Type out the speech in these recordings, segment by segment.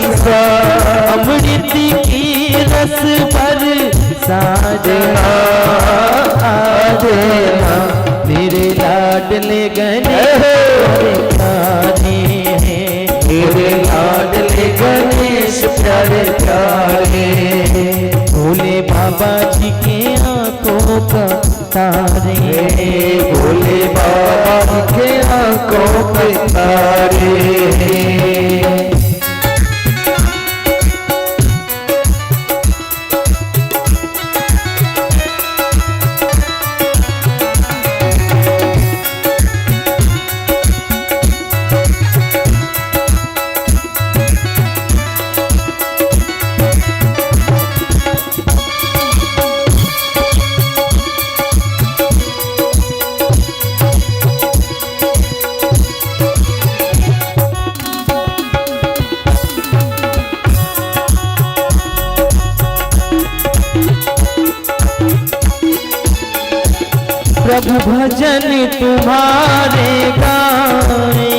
संसार अमृत की रस पर साजना देना मेरे लाडले गणेश प्यारे हैं, मेरे लाडले गणेश प्यारे प्यारे भोले बाबा जी के आंखों का तारे, भोले बाबा के आंखों के तारे। प्रभु भजन तुम्हारे गाए,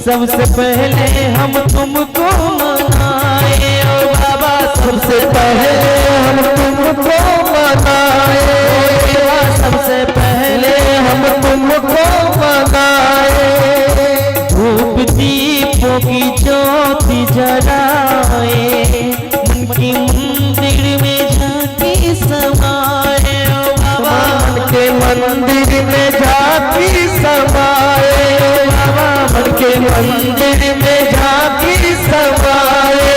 सबसे पहले हम तुमको मनाए ओ बाबा, सबसे पहले हम तुमको मनाए, सबसे पहले हम तुमको मनाए। धूप दीपों की ज्योति जलाए, मन की मंदिर में झांकी समाए ओ बाबा, के मंदिर में झांकी समाए, मन के मंदिर में झांकी समाए।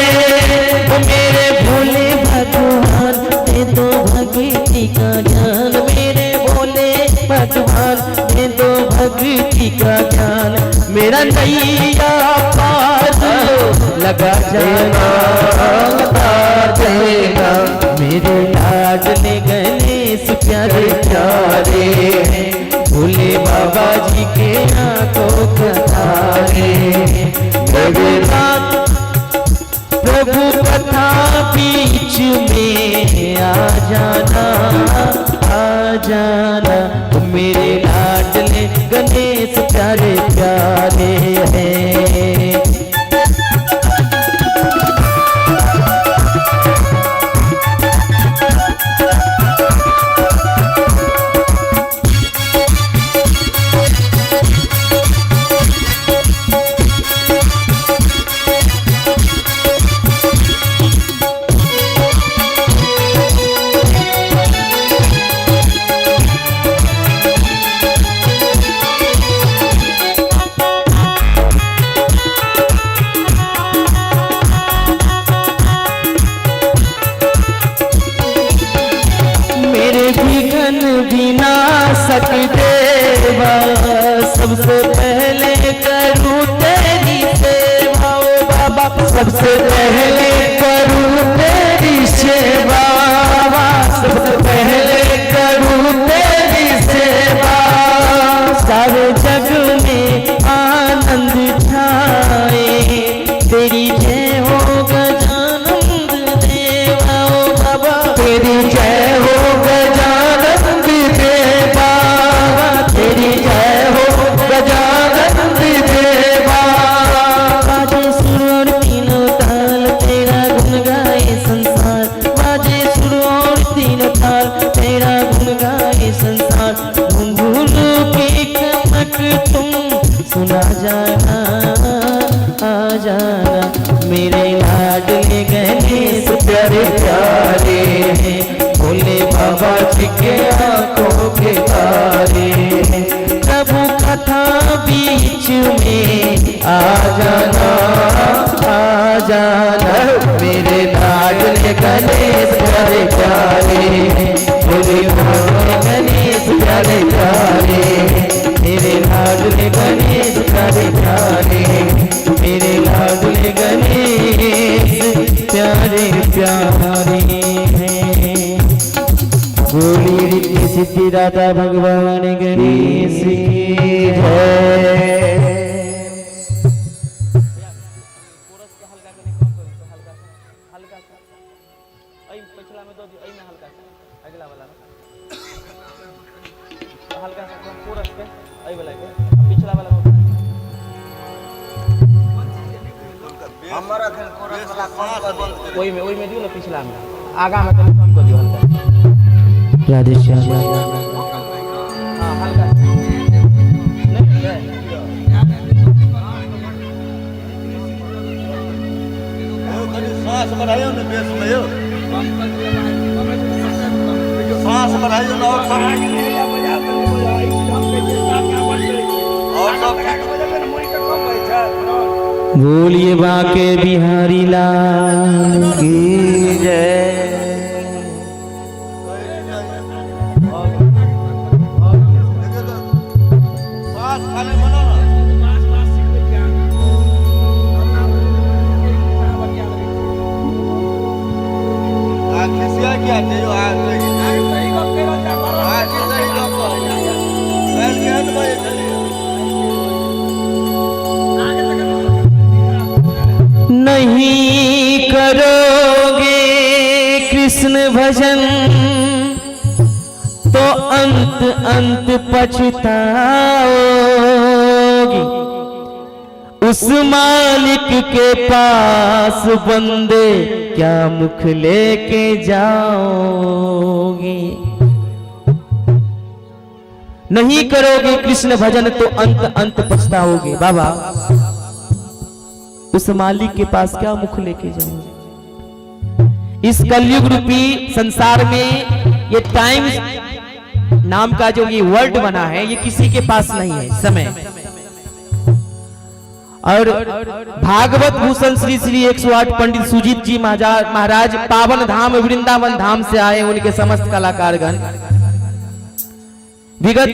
मेरे भोले भगवान दे दो भक्ति का ज्ञान, मेरे भोले भगवान दे दो भक्ति का ज्ञान, मेरा नैया पार लगा जाना देना मेरे लाडले गणेश प्यारे प्यारे हैं, भोले बाबा जी के आंखों का तारे। प्रभु कथा बीच में आ जाना, आ जाना मेरे लाडले गणेश प्यारे प्यारे हैं। देवा सबसे पहले करूँ तेरी सेवा ओ बाबा, सबसे पहले करूँ तेरी सेवा, सबसे पहले करूँ तेरी सेवा। सारे जग में आनंद छाए, तेरी जय हो गजानंद देवा ओ बाबा, तेरी जय हो गजानंद देवा, तेरी जय हो गजानंद देवा। बाजे सुर और तीनों ताल तेरा गुण गाए संसार, बाजे सुर और तीनों ताल तेरा गुण गाए संसार। घुंघरू की कमक तुम सुना जाना, आ जाना मेरे लाडले गणेश प्यारे प्यारे हैं, भोले बाबा जी के आंखों के तारे। प्रभु कथा बीच में आ जाना, आ जाना मेरे लाडले गणेश प्यारे प्यारे हैं, भोले बाबा गणेश प्यारे प्यारे, मेरे लाडले गणेश प्यारे प्यारे, मेरे लाडले गणेश प्यारे प्यारे हैं। बोली रिद्धि सिद्धि दाता भगवान गणेश की जय। हल्का सा कोरस पे आई वाला पिछला वाला हमारा खेल कोरस वाला कौन कर दे वही में दियो ना पिछला में आगा में तनी कम कर दियो हल्का राधे श्याम हां हल्का सांस बढ़ाइयो ना बेस में यो सांस बढ़ाइयो ना और सब बोलिए बाके बिहारी लाल की जय। सांस खाने बनो ना किसिया क्या चाहिए आज सही को केरो जा मारो आज सही को बैल के हाथ में चलिए नहीं करोगे कृष्ण भजन तो अंत पछताओगे। उस मालिक के पास बंदे क्या मुख लेके जाओगे। नहीं करोगे कृष्ण भजन तो अंत पछताओगे। बाबा उस मालिक के पास क्या मुख लेके जाओगे। इस कलयुग रूपी संसार में ये टाइम नाम का जो ये वर्ड बना है ये किसी के पास नहीं है समय। और भागवत भूषण श्री श्री 108 पंडित सुजीत जी महाराज पावन धाम वृंदावन धाम से आए। उनके समस्त कलाकारगण विगत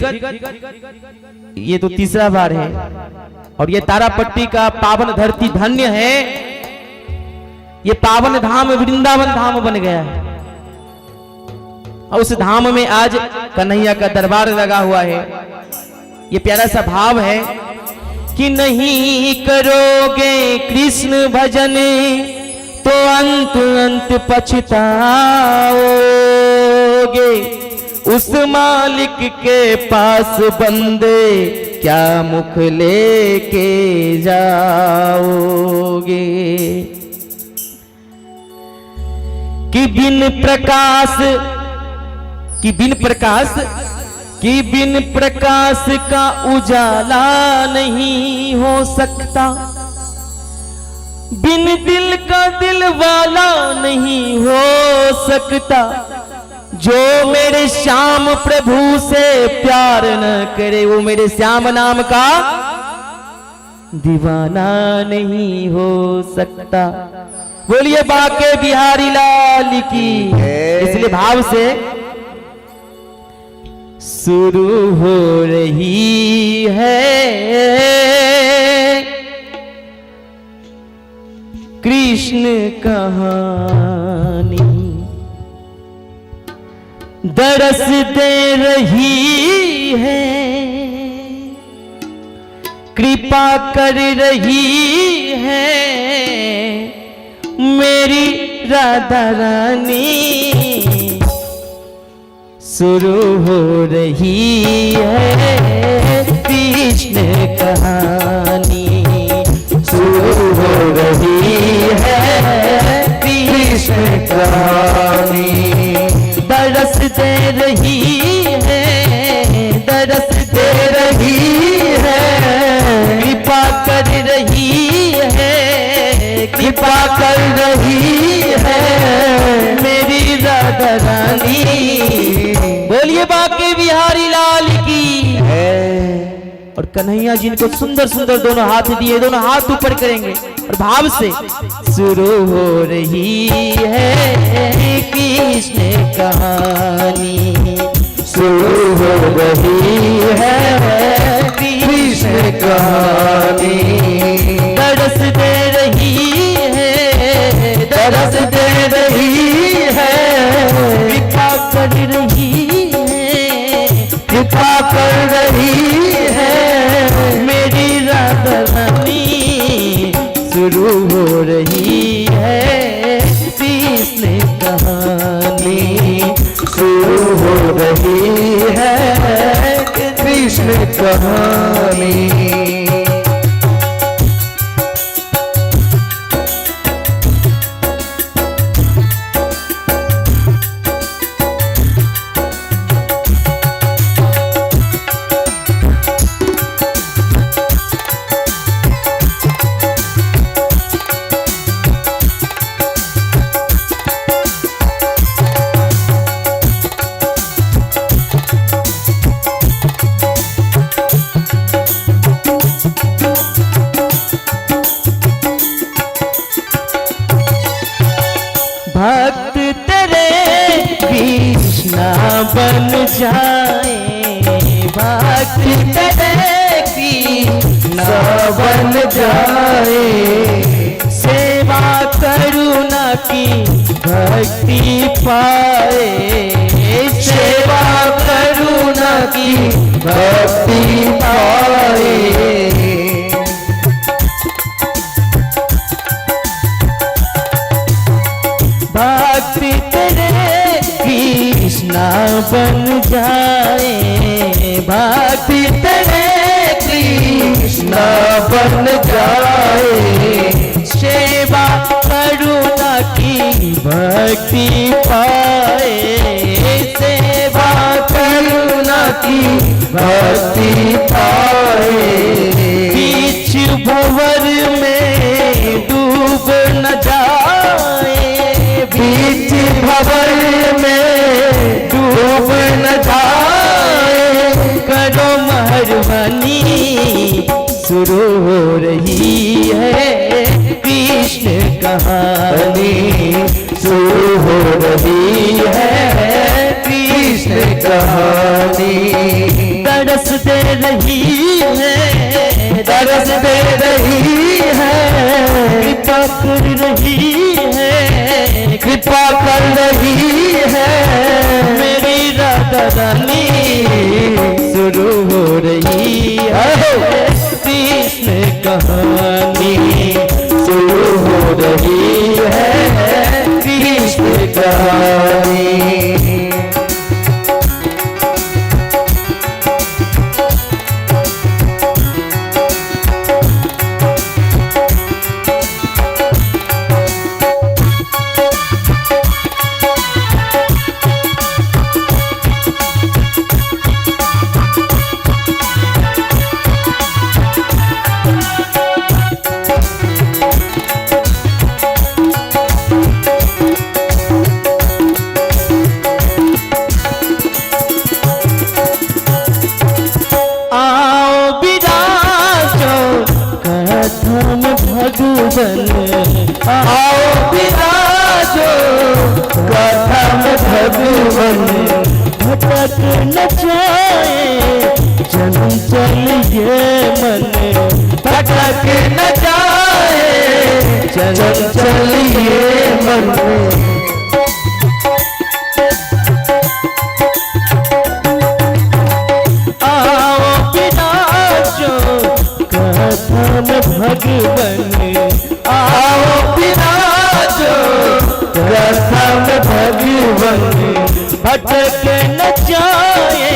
ये तो तीसरा बार है और ये तारापट्टी का पावन धरती धन्य है। ये पावन धाम वृंदावन धाम बन गया है और उस धाम में आज कन्हैया का दरबार लगा हुआ है। ये प्यारा सा भाव है कि नहीं करोगे कृष्ण भजन तो अंत पछताओगे। उस मालिक के पास बंदे क्या मुख लेके जाओगे। कि बिन प्रकाश का उजाला नहीं हो सकता। बिन दिल का दिल वाला नहीं हो सकता। जो मेरे श्याम प्रभु से प्यार न करे वो मेरे श्याम नाम का दीवाना नहीं हो सकता। बोलिए बाके बिहारी लाल की। इसलिए भाव से शुरू हो रही है कृष्ण कहानी। दरस दे रही है कृपा कर रही है मेरी राधा रानी। शुरू हो रही है कृष्ण कहानी। शुरू हो रही है कृष्ण कहानी। दरस दे रही है कृपा कर रही है मेरी राधा रानी। बोलिए बाके बिहारी लाल की है। और कन्हैया जिनको सुंदर सुंदर दोनों हाथ दिए दोनों हाथ ऊपर करेंगे और भाव से शुरू हो रही है कृष्ण कहानी। शुरू हो रही है कृष्ण कहानी। दरस दे रही है कृपा कर रही है मेरी राधा रानी। शुरू हो रही है कृष्ण कहानी। शुरू हो रही है कृष्ण कहानी। बन जाए भक्ति तेरे कृष्णा बन जाए सेवा करुणा की भक्ति पाए सेवा करुणा की भक्ति पाए भक्ति तेरे कृष्णा बन जाए भक्ति तेरे कृष्णा बन जाए सेवा करुणा की भक्ति पाए सेवा करुणा की भक्ति पाए बीच भंवर में डूब न जाए बीच भंवर में डूब न जाए करो मेहरबानी शुरू हो रही है कृष्ण कहानी शुरू हो रही है कृष्ण कहानी तरस दे रही है तरस दे रही है कृपा कर रही है कृपा कर रही है मेरी राधा रानी शुरू हो रही है कृष्ण कहानी शुरू हो रही है कृष्ण कहानी आओ विराजो कथम भगवन भटक न जाए चंचल ये मन भटक न जाए चंचल ये मन आओ विराजो कथम भगवन आओ विराजो रसम भगवन भटक न जाए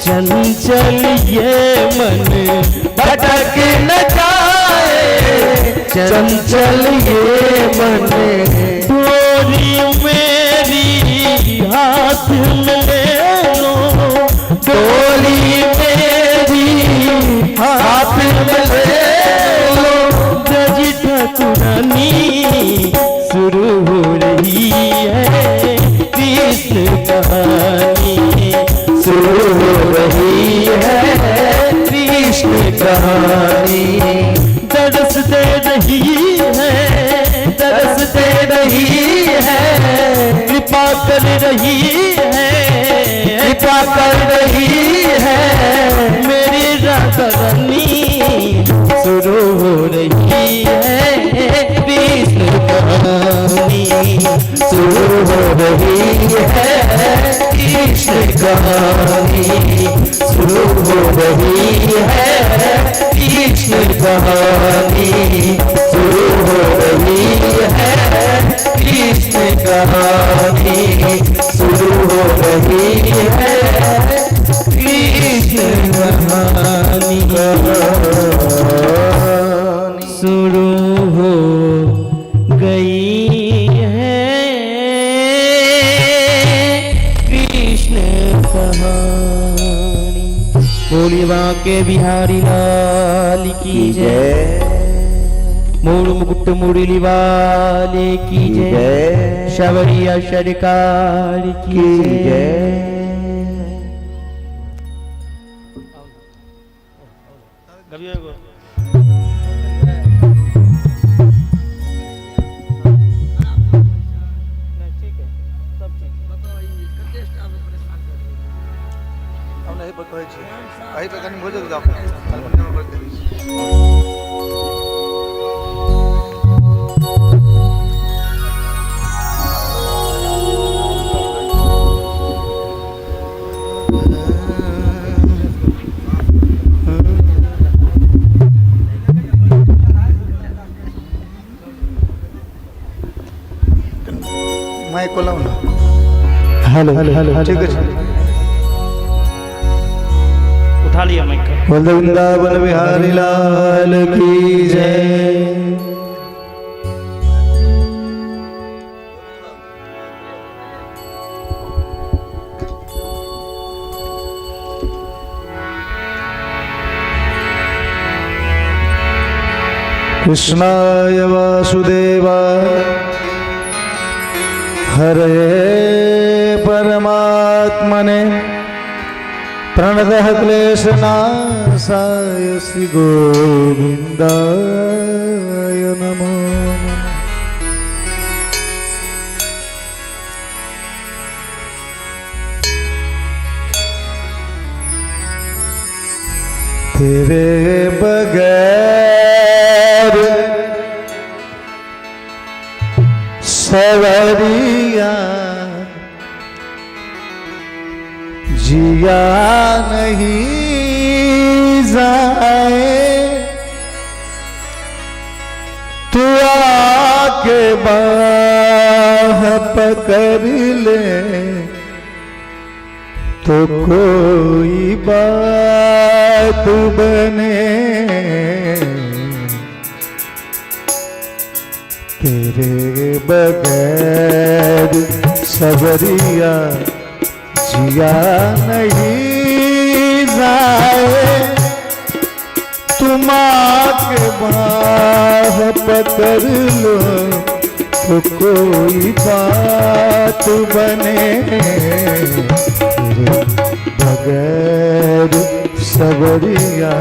चंचल ये मन भटक न जाए चंचल ये मन डोरी मेरी हाथ में ले लो डोरी मेरी हाथ में ले लो ठाकुरानी शुरू हो रही है कृष्ण कहानी शुरू हो रही है कृष्ण कहानी दरस दे रही है दरस दे रही है कृपा कर रही है कृपा कर रही है मेरी राधा रानी शुरू हो रही है कृष्ण कहानी शुरू हो रही है कृष्ण कहानी शुरू हो रही है कृष्ण कहानी शुरू हो रही है कृष्ण कहानी शुरू हो रही है कृष्ण कहानी शुरू हो गई है कृष्ण कहानी बोलिए बांके बिहारी लाल की जय मोर मुकुट मुरली वाले की जय शबरिया सरकार की जय पर कहै छी कहीं पे कनी भोजक जाओ हारमोनियम पर दे दी माइक को लाओ ना हेलो ठीक है उठा लिया माइक का। बोल वृंदावन बिहारी लाल की जय। कृष्णाय वासुदेवाय हरे परमात्मने प्रणतः क्लेशनाशाय श्री गोविन्दाय नमो नमः। तेरे बगैर सवरिया जिया नहीं जाए, तू आके बाह पकड़ ले तो कोई बात बने। तेरे बगैर सवरिया जिया नहीं जाए, तुम आके बाह पकड़ लो तो कोई बात बने। तेरे बगैर सवरिया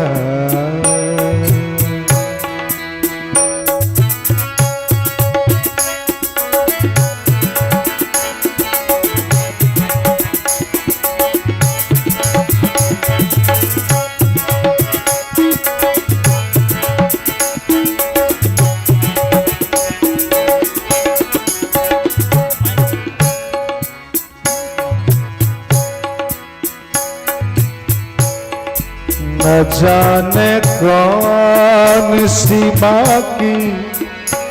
न जाने कौन सी बाकी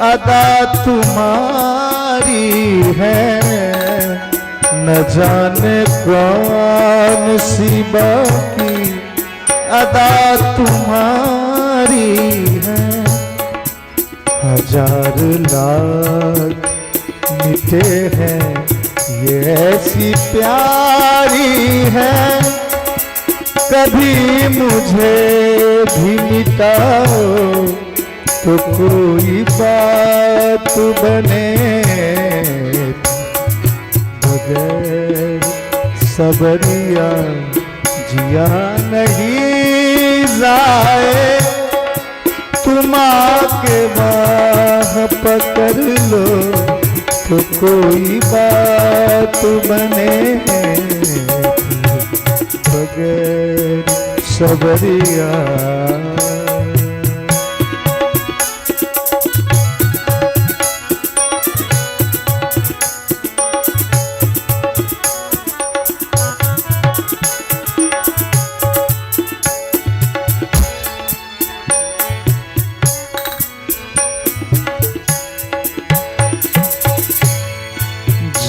अदा तुम्हारी है, न जाने कौन सी बाकी अदा तुम्हारी है। हजार लाख मिटे हैं ये ऐसी प्यारी है, कभी मुझे भी मिटाओ तो कोई बात बने। बगैर सबरिया जिया नहीं जाए, तुम आके बाह पकड़ लो तो कोई बात बने। बगैर सबरिया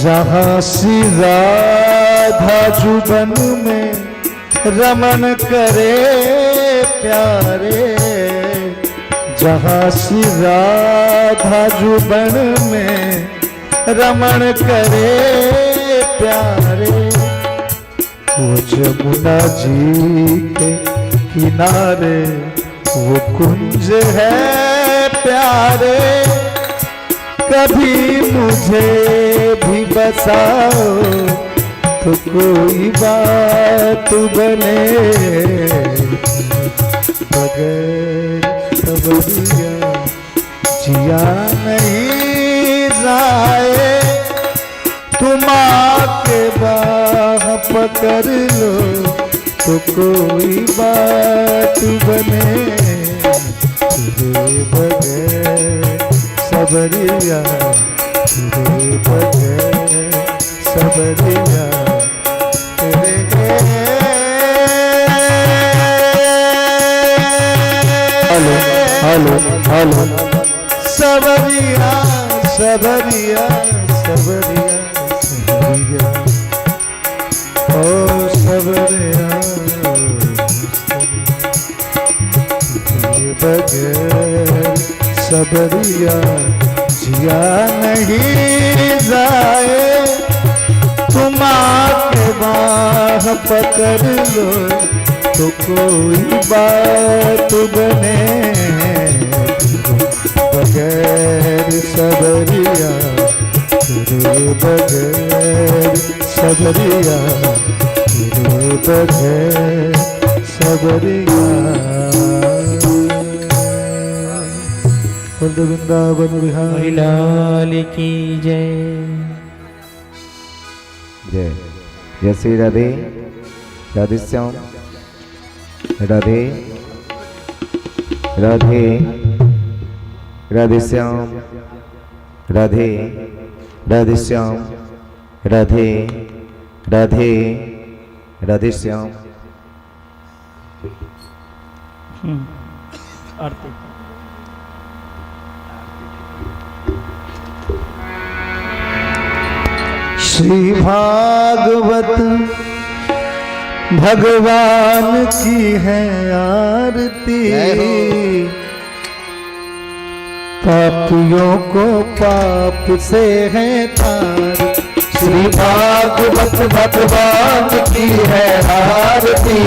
जहाँ सी राधा जुबन में रमन करे प्यारे, जहाँ सी राधा जुबन में रमन करे प्यारे। वो जमुना जी के किनारे वो कुंज है प्यारे, कभी मुझे भी बसाओ तो कोई बात बने। बगैर सबरिया जिया नहीं जाए, तुम आके बाह पकड़ लो तो कोई बात बने तेरे बगैर सबरिया, तेरे बगैर सबरिया, तेरे हेलो हेलो सबरिया सबरिया सबरिया सबरिया ओ सबरिया तेरे बगैर सबरिया जिया नहीं जाए, तुम आके बाह पकड़ लो तो कोई बात बने बगैर सबरिया, तेरे बगैर सबरिया, तेरे बगैर सबरिया। वृंदावन बिहारी लाल की जय। जय जय श्री राधे राधे श्याम राधे राधे राधे श्याम राधे राधे श्याम राधे राधे राधे श्याम। आरती श्री भागवत भगवान की है आरती, पापियों को पाप से है तार। श्री भागवत भगवान की है आरती,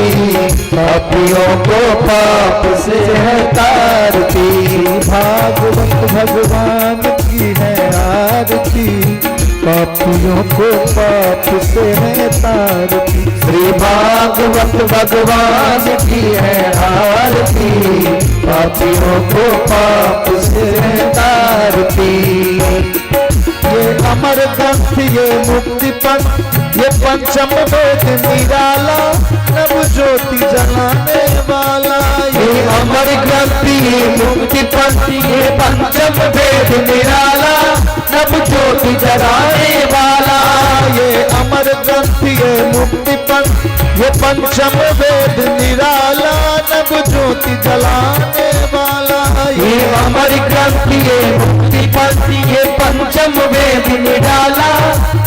पापियों को पाप से है तारती। भागवत भगवान की है आरती, पापियों को पाप से है तारती। श्री भागवत भगवान की है आरती, पापियों को पाप से है तारती। ये अमर ग्रंथ ये मुक्ति पंथ ये पंचम वेद निराला, नव ज्योति जलाने वाला। ये अमर ग्रंथ ये मुक्ति पंथ ये पंचम वेद निराला, नव ज्योति जलाने वाला। ये अमर ग्रंथ ये मुक्ति पंथ ये पंचम वेद निराला, नव ज्योति जलाने वाला। ये अमर ग्रंथ ये मुक्ति पंथ ये पंचम वेद निराला,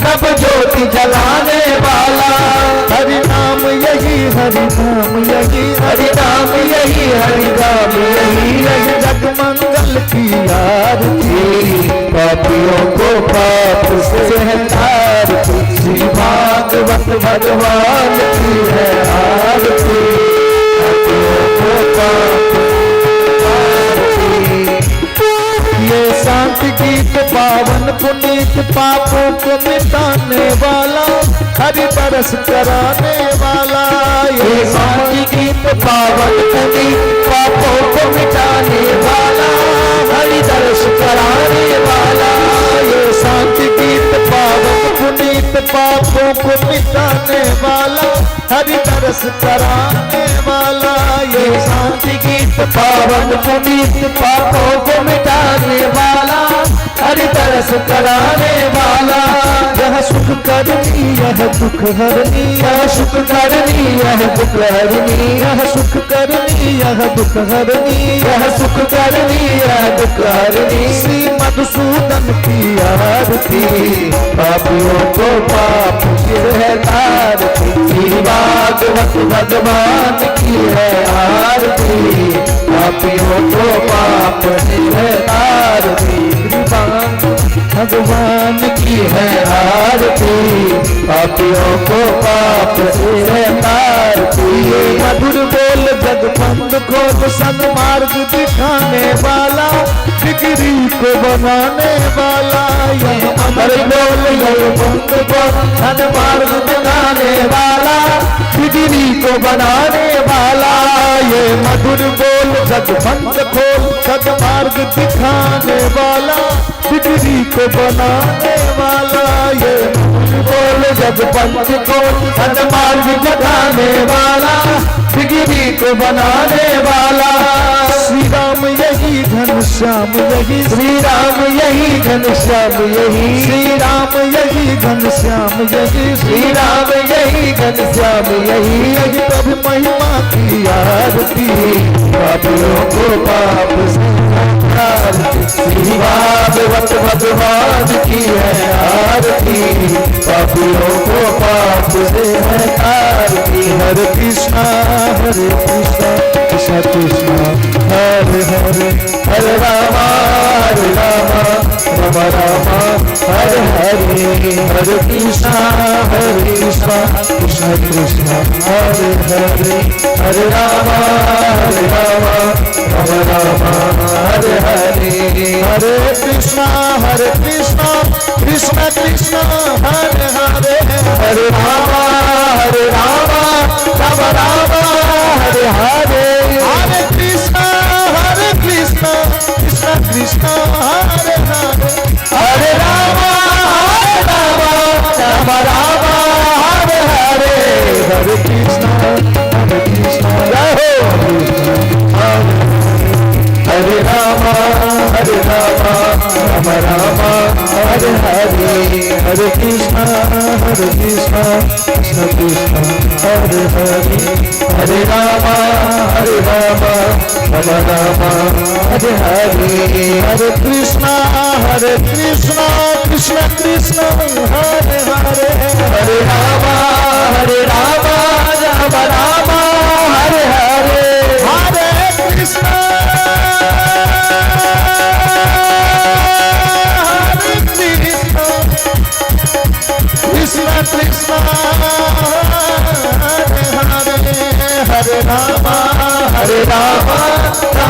नव ज्योति जलाने वाला। हरि नाम यही हरि नाम यही हरि नाम यही हरि नाम यही, यही जग मंगल की आरती, पापियों को पाप से है तारती। श्री भागवत भगवान की है आरती, पापियों को पाप ये शांति गीत पावन पुनीत, पापों को मिटाने वाला, हरि बरस कराने वाला। ये शांति गीत पावन पुनीत, पापों को मिटाने वाला, हरि दर्श कराने वाला। ये शांति गीत पावन पुनीत, पापों को मिटाने वाला, हरि दर्श कराने वाला। ये शांति गीत पावन पुनीत, पापों को मिटाने वाला, हरि दर्श कराने वाला। यह सुख करनी यह दुख हरनी, यह सुख करनी यह दुख हरनी, यह सुख करनी यह दुख हरनी, यह सुख करनी यह दुख हरनी। श्री मधुसूदन की आरती, पापियों को पाप की है तारती। श्री भागवत भगवान की है आरती, पापियों को पाप से है तारती। भगवान की है आरती, पापियों को पाप से है तारती। मधुर बोल जगबंद को सन्मार्ग दिखाने वाला, बिगड़ी को बनाने वाला। यह अमर बोल जगबंद को सन्मार्ग दिखाने वाला, बिगड़ी को बनाने वाला। ये मधुर बोल जगबंद को सन्मार्ग दिखाने वाला, बिगड़ी को को बनाने वाला, ये बोल जब पंच को हनुमान जी बताने वाला, बिगड़ी को बनाने वाला। श्री राम यही घनश्याम यही, श्री राम यही घनश्याम यही, श्री राम यही घनश्याम यही, श्री राम यही घनश्याम यही। यही प्रभु महिमा की आरती, पापियों को पाप से श्री भागवत भगवान की है आरती, पापियों को पाप से है आरती। हरे कृष्णा कृष्ण कृष्ण हरे हरे, हरे रामा राम राम हरे हरे। हरे कृष्णा कृष्ण कृष्ण हरे हरे, हरे राम राम हरे हरे। हरे कृष्णा कृष्ण कृष्ण हरे हरे, हरे राम राम हरे हरे। हरे कृष्णा कृष्ण कृष्ण हरे हरे, हरे राम राम हरे हरे। हरे कृष्णा जय हो हरे राम राम हरे हरे। हरे कृष्णा कृष्ण कृष्ण हरे हरे, हरे राम राम हरे हरे। हरे कृष्णा कृष्ण कृष्ण हरे हरे, हरे राम राम हरे हरे। हरे कृष्णा कृष्ण कृष्ण हरे हरे, हरे राम राम हरे हरे। हरे कृष्ण कृष्ण कृष्ण हरे हरे, हरे राम राम हरे हरे। हरे कृष्ण कृष्ण कृष्ण हरे हरे, हरे राम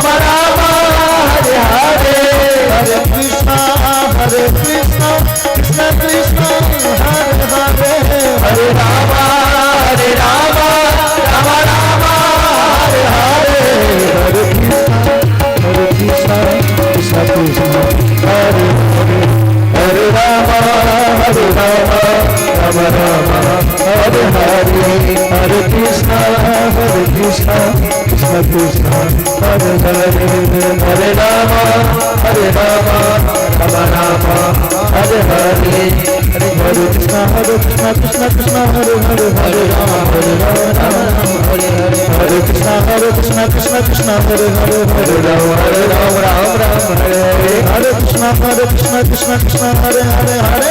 हरे हरे। हरे कृष्ण कृष्ण कृष्ण हरे हरे, हरे राम हरे हरे। हरे कृष्ण कृष्ण कृष्ण हरे हरे, हरे राम हरे हरे। हरे कृष्ण कृष्ण कृष्ण हरे हरे, हरे राम हरे हरे। हरे कृष्ण कृष्ण कृष्ण हरे हरे, हरे राम हरे हरे। हरे कृष्ण कृष्ण कृष्ण हरे हरे, हरे राम हरे हरे। हरे कृष्ण कृष्ण कृष्ण हरे हरे, हरे राम हरे हरे। हरे कृष्ण कृष्ण कृष्ण हरे हरे, हरे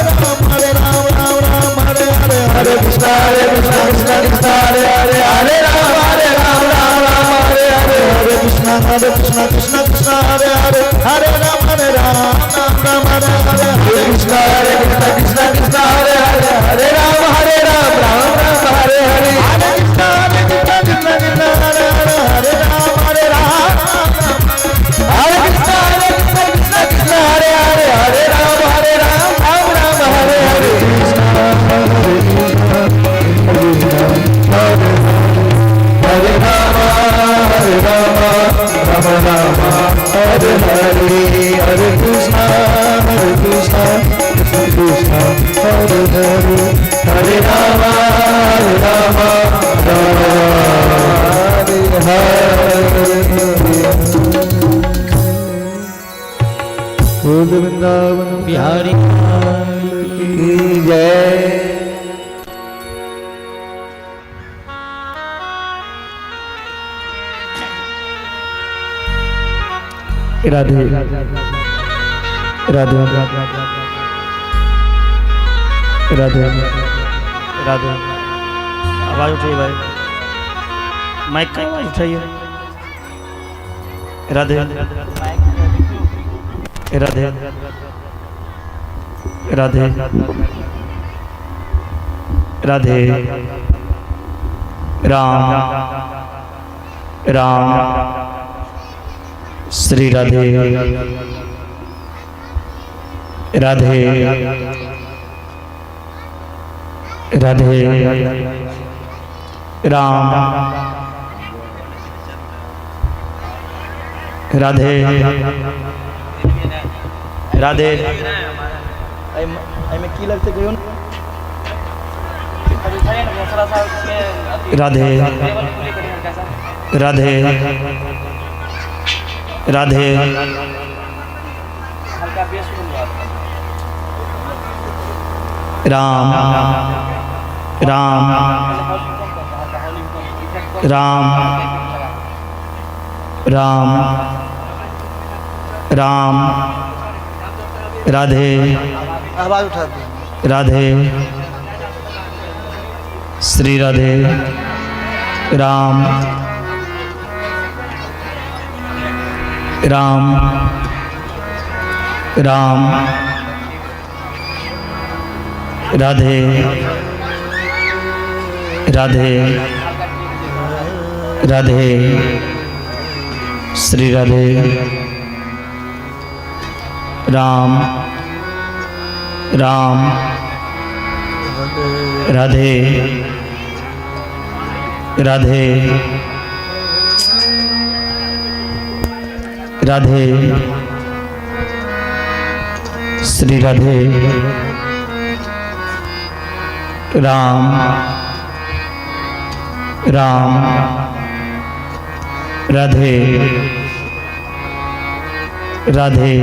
राम हरे हरे। हरे कृष्ण कृष्ण कृष्ण हरे हरे, हरे राम हरे हरे कृष्ण कृष्ण कृष्ण हरे हरे, हरे राम हरे हरे। हरे राम हरे हरे। हरे कृष्ण कृष्ण कृष्ण हरे हरे, हरे राम बोल वृंदावन बिहारी की जय। राधे राधे राधे राधे। आवाज उठाइए भाई, माइक का आवाज उठाइए। राधे राधे राधे राधे। राम राम श्री राधे राधे राधे। राम राधे राधे में की लगते कहियो राधे राधे राधे राम राम राम राम राम राधे आवाज उठा दे। राधे श्री राधे राम राम राम राधे राधे राधे श्री राधे राम राम राधे राधे राधे श्री राधे राम राम राधे राधे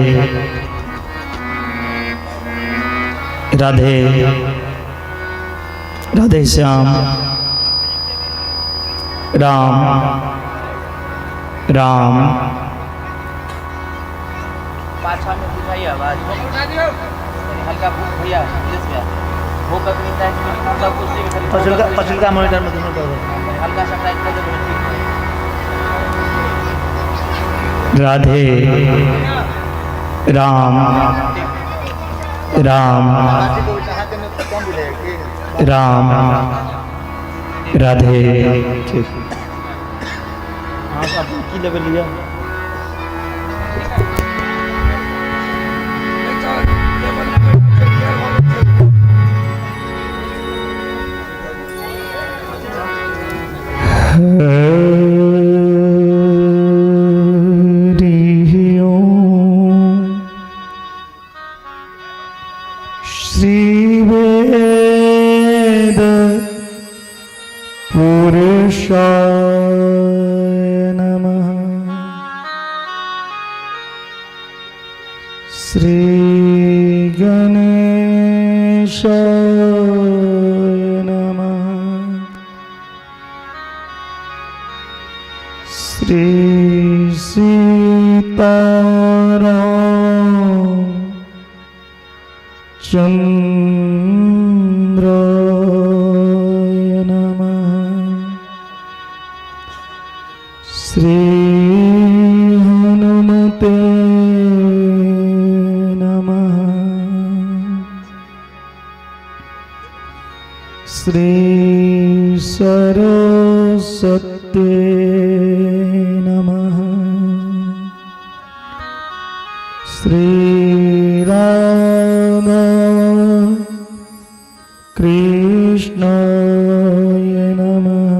राधे राधे श्याम राम राम पाछा में बुझाइए आवाज हल्का भैया वो कब मिलता है सब कुछ पछिल का मॉनिटर में दोनों हल्का सा टाइट कर दो राधे राम राम राम राधे ठीक हाँ आप की लेवल लिया पुरुषाय नमः श्री गणेशाय नमः श्री सीताराम चंद्राय नमः श्री हनुमते नमः श्री सरस्वते नमः श्री राम कृष्णाय नमः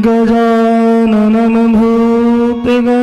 गजाननं भूतगणाधिसेवितम्